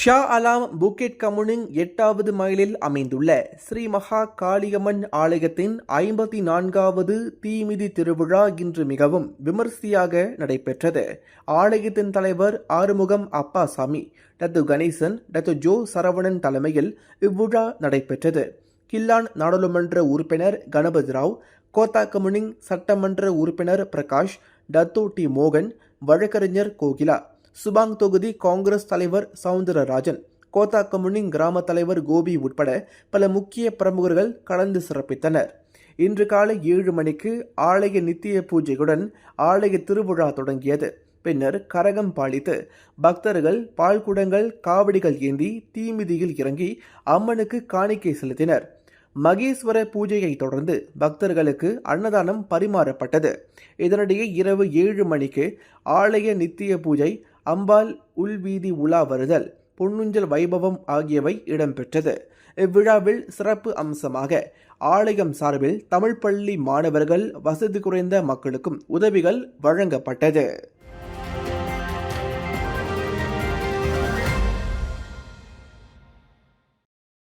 ஷா அலாம் புக்கெட் கமுனிங் 8வது மைலில் அமைந்துள்ள ஸ்ரீ மகா காளியம்மன் ஆலயத்தின் 54வது தீமிதி திருவிழா இன்று மிகவும் விமர்சையாக நடைபெற்றது. ஆலயத்தின் தலைவர் ஆறுமுகம் அப்பாசாமி, டத்து கணேசன், டத்து ஜோ சரவணன் தலைமையில் இவ்விழா நடைபெற்றது. கில்லான் நாடாளுமன்ற உறுப்பினர் கணபதி ராவ், கோத்தாக்கமுனிங் சட்டமன்ற உறுப்பினர் பிரகாஷ், டத்து டி மோகன், வழக்கறிஞர் கோகிலா, சுபாங் தொகுதி காங்கிரஸ் தலைவர் சவுந்தரராஜன், கோத்தாக்கமுனிங் கிராம தலைவர் கோபி உட்பட பல முக்கிய பிரமுகர்கள் கலந்து சிறப்பித்தனர். இன்று காலை 7 மணிக்கு ஆலய நித்திய பூஜையுடன் ஆலய திருவிழா தொடங்கியது. பின்னர் கரகம் பாலித்து பக்தர்கள் பால்குடங்கள், காவடிகள் ஏந்தி தீமிதியில் இறங்கி அம்மனுக்கு காணிக்கை செலுத்தினர். மகேஸ்வர பூஜையை தொடர்ந்து பக்தர்களுக்கு அன்னதானம் பரிமாறப்பட்டது. இதனிடையே இரவு 7 மணிக்கு ஆலய நித்திய பூஜை, அம்பாள் உள்வீதி உலா வருதல், பொன்னுஞ்சல் வைபவம் ஆகியவை இடம்பெற்றது. இவ்விழாவில் சிறப்பு அம்சமாக ஆலயம் சார்பில் தமிழ் பள்ளி மாணவர்கள், வசதி குறைந்த மக்களுக்கும் உதவிகள் வழங்கப்பட்டது.